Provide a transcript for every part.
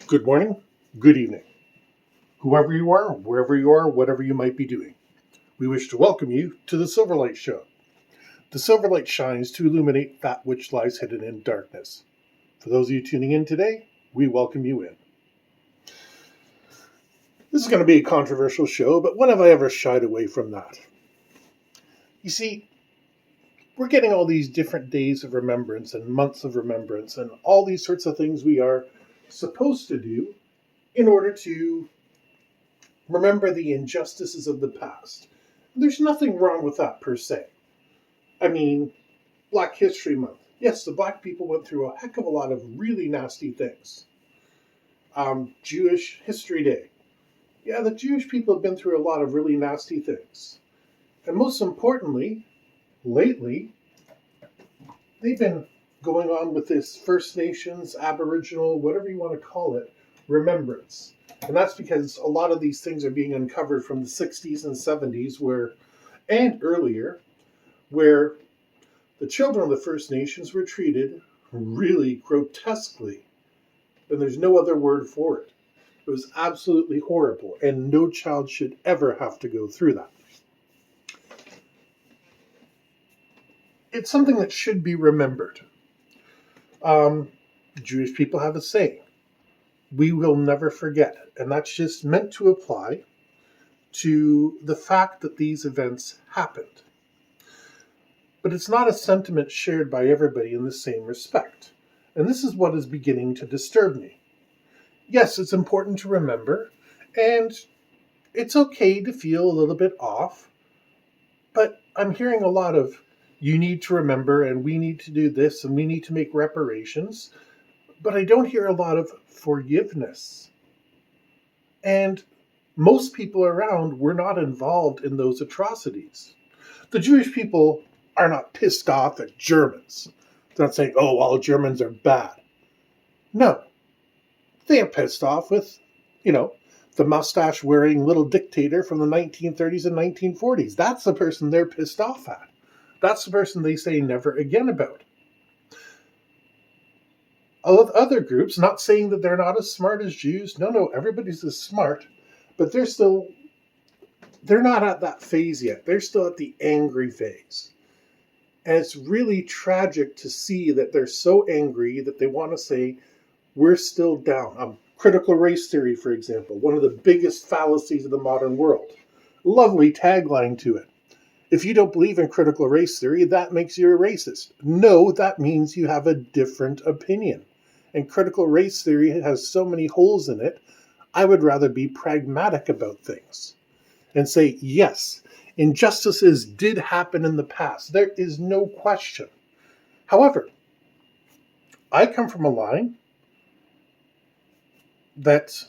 Good morning, good evening, whoever you are, wherever you are, whatever you might be doing. We wish to welcome you to the Silverlight Show. The Silverlight shines to illuminate that which lies hidden in darkness. For those of you tuning in today, we welcome you in. This is going to be a controversial show, but when have I ever shied away from that? You see, we're getting all these different days of remembrance and months of remembrance and all these sorts of things we are supposed to do in order to remember the injustices of the past. There's nothing wrong with that per se. I mean, Black History Month. Yes, the black people went through a heck of a lot of really nasty things. Jewish History Day. Yeah, the Jewish people have been through a lot of really nasty things. And most importantly, lately, they've been going on with this First Nations, Aboriginal, whatever you want to call it, remembrance. And that's because a lot of these things are being uncovered from the 60s and 70s and earlier, where the children of the First Nations were treated really grotesquely. And there's no other word for it. It was absolutely horrible, and no child should ever have to go through that. It's something that should be remembered. Jewish people have a saying, we will never forget. And that's just meant to apply to the fact that these events happened. But it's not a sentiment shared by everybody in the same respect. And this is what is beginning to disturb me. Yes, it's important to remember, and it's okay to feel a little bit off, but I'm hearing a lot of, you need to remember, and we need to do this, and we need to make reparations, but I don't hear a lot of forgiveness. And most people around were not involved in those atrocities. The Jewish people are not pissed off at Germans. They're not saying, oh, all Germans are bad. No. They are pissed off with, the mustache-wearing little dictator from the 1930s and 1940s. That's the person they're pissed off at. That's the person they say never again about. Other groups, not saying that they're not as smart as Jews. No, everybody's as smart. But they're not at that phase yet. They're still at the angry phase. And it's really tragic to see that they're so angry that they want to say, we're still down. Critical race theory, for example, one of the biggest fallacies of the modern world. Lovely tagline to it. If you don't believe in critical race theory, that makes you a racist. No, that means you have a different opinion. And critical race theory has so many holes in it, I would rather be pragmatic about things and say, yes, injustices did happen in the past. There is no question. However, I come from a line that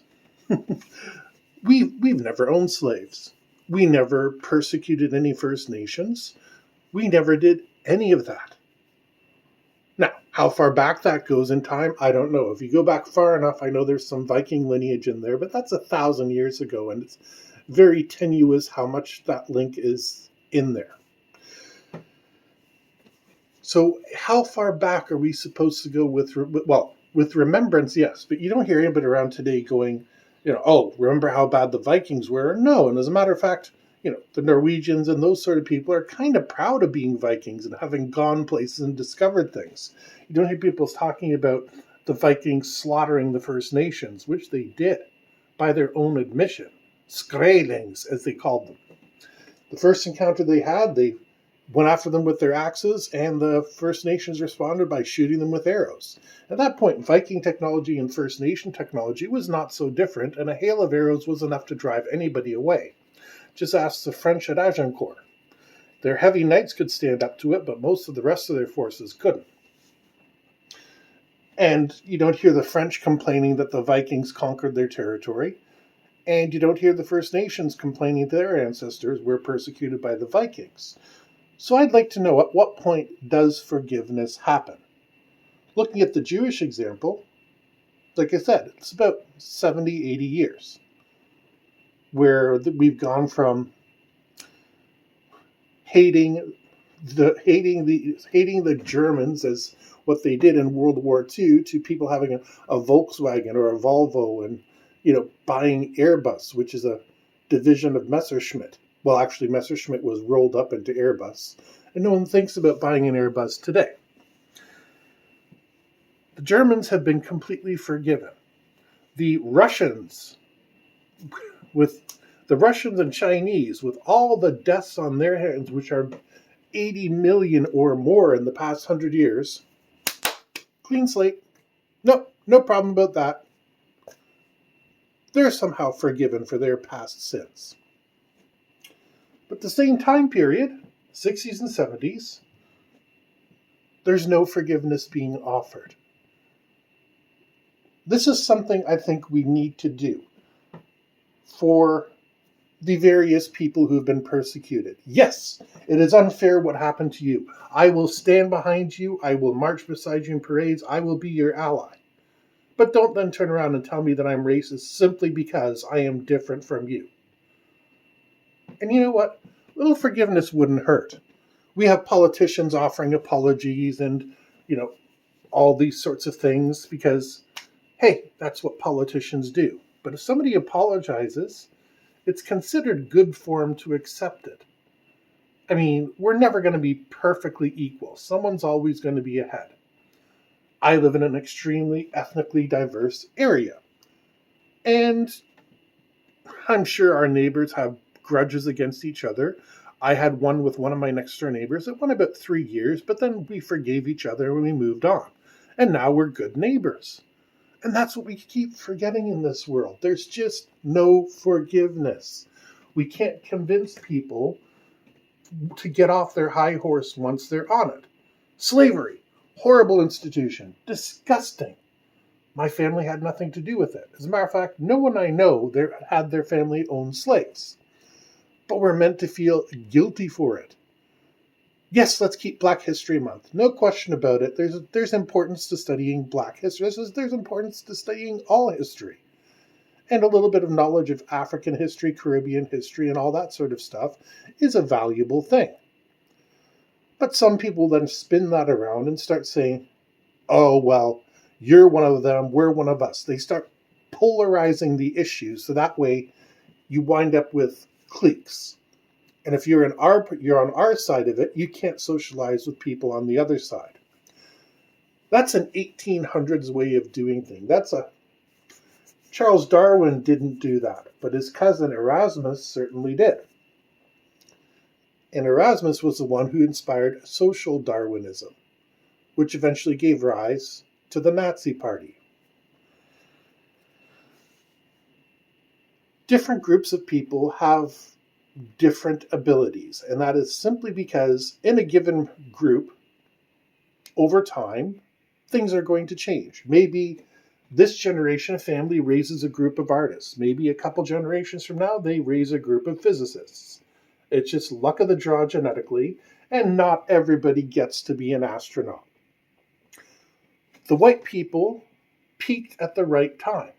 we've never owned slaves. We never persecuted any First Nations. We never did any of that. Now, how far back that goes in time, I don't know. If you go back far enough, I know there's some Viking lineage in there, but that's 1,000 years ago, and it's very tenuous how much that link is in there. So how far back are we supposed to go with remembrance, yes, but you don't hear anybody around today going, oh, remember how bad the Vikings were? No, and as a matter of fact, the Norwegians and those sort of people are kind of proud of being Vikings and having gone places and discovered things. You don't hear people talking about the Vikings slaughtering the First Nations, which they did by their own admission. Skrælings, as they called them. The first encounter they had, they went after them with their axes, and the First Nations responded by shooting them with arrows. At that point, Viking technology and First Nation technology was not so different, and a hail of arrows was enough to drive anybody away. Just ask the French at Agincourt. Their heavy knights could stand up to it, but most of the rest of their forces couldn't. And you don't hear the French complaining that the Vikings conquered their territory, and you don't hear the First Nations complaining that their ancestors were persecuted by the Vikings. So I'd like to know, at what point does forgiveness happen? Looking at the Jewish example, like I said, it's about 70, 80 years where we've gone from hating the Germans as what they did in World War II to people having a Volkswagen or a Volvo and, buying Airbus, which is a division of Messerschmitt. Well, actually, Messerschmitt was rolled up into Airbus, and no one thinks about buying an Airbus today. The Germans have been completely forgiven. The Russians and Chinese, with all the deaths on their hands, which are 80 million or more in the past 100 years, clean slate. No problem about that. They're somehow forgiven for their past sins. But the same time period, 60s and 70s, there's no forgiveness being offered. This is something I think we need to do for the various people who've been persecuted. Yes, it is unfair what happened to you. I will stand behind you. I will march beside you in parades. I will be your ally. But don't then turn around and tell me that I'm racist simply because I am different from you. And you know what? A little forgiveness wouldn't hurt. We have politicians offering apologies and, all these sorts of things because, hey, that's what politicians do. But if somebody apologizes, it's considered good form to accept it. I mean, we're never going to be perfectly equal. Someone's always going to be ahead. I live in an extremely ethnically diverse area. And I'm sure our neighbors have grudges against each other. I had one with one of my next door neighbors. It went about 3 years, but then we forgave each other and we moved on. And now we're good neighbors. And that's what we keep forgetting in this world. There's just no forgiveness. We can't convince people to get off their high horse once they're on it. Slavery, horrible institution, disgusting. My family had nothing to do with it. As a matter of fact, no one I know had their family own slaves. But we're meant to feel guilty for it. Yes, let's keep Black History Month. No question about it. There's importance to studying Black history. There's importance to studying all history. And a little bit of knowledge of African history, Caribbean history, and all that sort of stuff is a valuable thing. But some people then spin that around and start saying, oh, well, you're one of them, we're one of us. They start polarizing the issue, so that way you wind up with cliques. And if you're on our side of it, you can't socialize with people on the other side. That's an 1800s way of doing things. Charles Darwin didn't do that, but his cousin Erasmus certainly did. And Erasmus was the one who inspired social Darwinism, which eventually gave rise to the Nazi Party. Different groups of people have different abilities, and that is simply because in a given group, over time, things are going to change. Maybe this generation of family raises a group of artists. Maybe a couple generations from now, they raise a group of physicists. It's just luck of the draw genetically, and not everybody gets to be an astronaut. The white people peaked at the right time,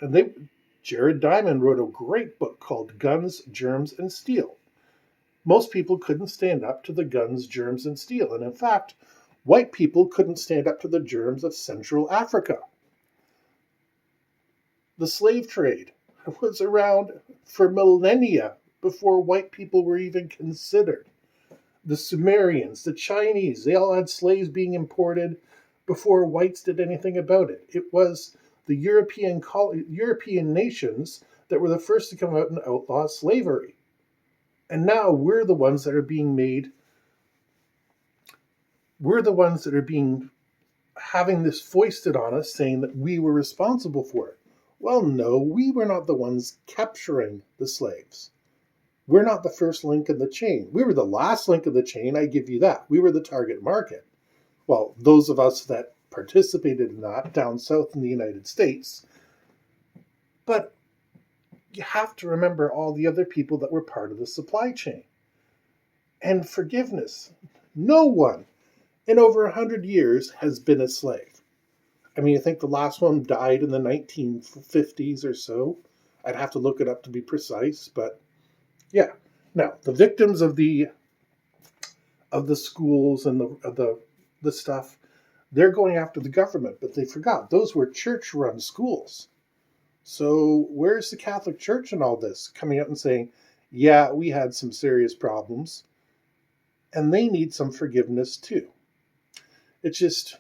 and Jared Diamond wrote a great book called Guns, Germs, and Steel. Most people couldn't stand up to the guns, germs, and steel. And in fact, white people couldn't stand up to the germs of Central Africa. The slave trade was around for millennia before white people were even considered. The Sumerians, the Chinese, they all had slaves being imported before whites did anything about it. It was the European nations that were the first to come out and outlaw slavery. And now we're the ones that are having this foisted on us, saying that we were responsible for it. Well, no, we were not the ones capturing the slaves. We're not the first link in the chain. We were the last link in the chain, I give you that. We were the target market. Well, those of us that participated in that down south in the United States. But you have to remember all the other people that were part of the supply chain. And forgiveness. No one in over 100 years has been a slave. I mean, I think the last one died in the 1950s or so. I'd have to look it up to be precise, but yeah. Now, the victims of the schools and the stuff, They're going after the government, but they forgot those were church-run schools. So where's the Catholic Church in all this? Coming out and saying, yeah, we had some serious problems, and they need some forgiveness too. It's just,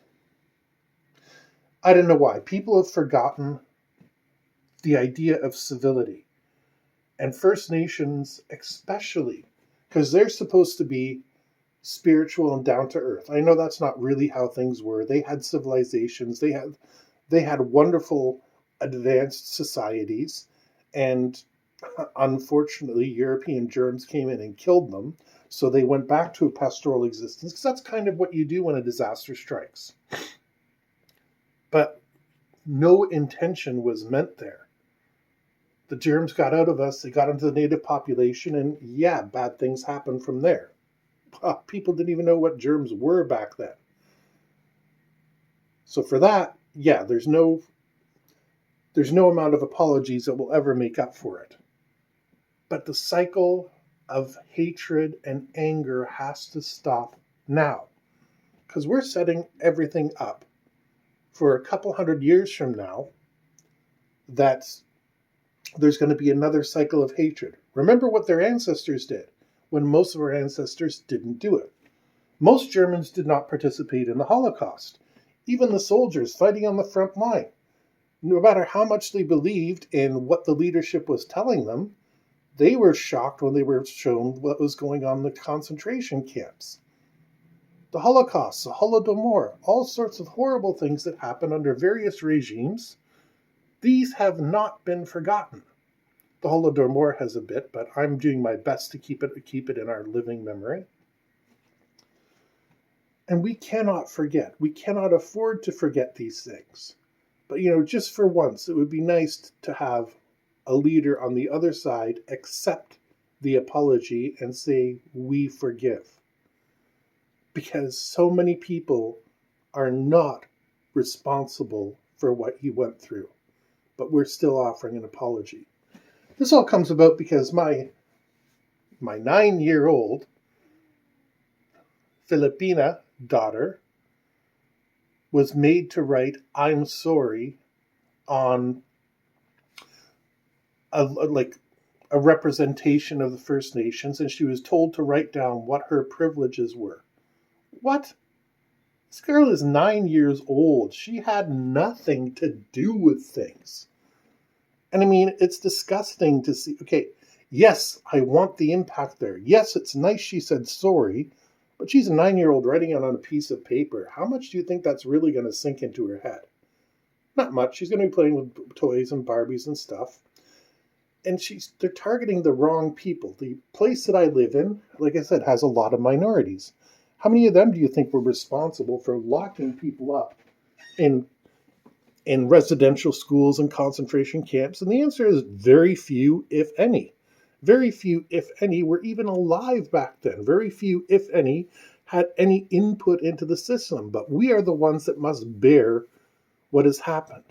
I don't know why. People have forgotten the idea of civility. And First Nations especially, because they're supposed to be spiritual and down to earth. I know that's not really how things were. They had civilizations. They had wonderful advanced societies, and unfortunately European germs came in and killed them. So they went back to a pastoral existence, because that's kind of what you do when a disaster strikes. But no intention was meant there. The germs got out of us, they got into the native population, and yeah, bad things happened from there. People didn't even know what germs were back then. So for that, yeah, there's no amount of apologies that will ever make up for it. But the cycle of hatred and anger has to stop now, because we're setting everything up for a couple hundred years from now that there's going to be another cycle of hatred. Remember what their ancestors did when most of our ancestors didn't do it. Most Germans did not participate in the Holocaust. Even the soldiers fighting on the front line, no matter how much they believed in what the leadership was telling them, they were shocked when they were shown what was going on in the concentration camps. The Holocaust, the Holodomor, all sorts of horrible things that happened under various regimes, these have not been forgotten. The Holodomor has a bit, but I'm doing my best to keep it in our living memory. And we cannot forget. We cannot afford to forget these things. But, just for once, it would be nice to have a leader on the other side accept the apology and say, we forgive. Because so many people are not responsible for what he went through. But we're still offering an apology. This all comes about because my 9-year-old Filipina daughter was made to write "I'm sorry" on a representation of the First Nations, and she was told to write down what her privileges were. What? This girl is 9 years old. She had nothing to do with things. And I mean, it's disgusting to see. Okay, yes, I want the impact there. Yes, it's nice she said sorry, but she's a 9-year-old writing it on a piece of paper. How much do you think that's really going to sink into her head? Not much. She's going to be playing with toys and Barbies and stuff. And they're targeting the wrong people. The place that I live in, like I said, has a lot of minorities. How many of them do you think were responsible for locking people up in residential schools and concentration camps? And the answer is very few, if any. Very few, if any, were even alive back then. Very few, if any, had any input into the system. But we are the ones that must bear what has happened.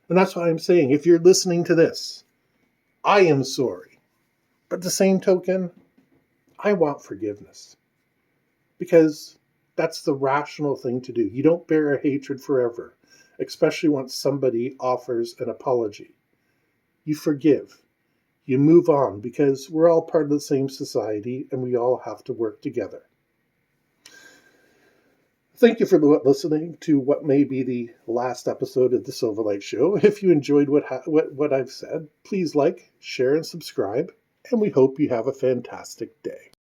And that's why I'm saying, if you're listening to this, I am sorry. But the same token, I want forgiveness. Because that's the rational thing to do. You don't bear a hatred forever, especially once somebody offers an apology. You forgive. You move on, because we're all part of the same society and we all have to work together. Thank you for listening to what may be the last episode of the Silverlight Show. If you enjoyed what I've said, please like, share, and subscribe, and we hope you have a fantastic day.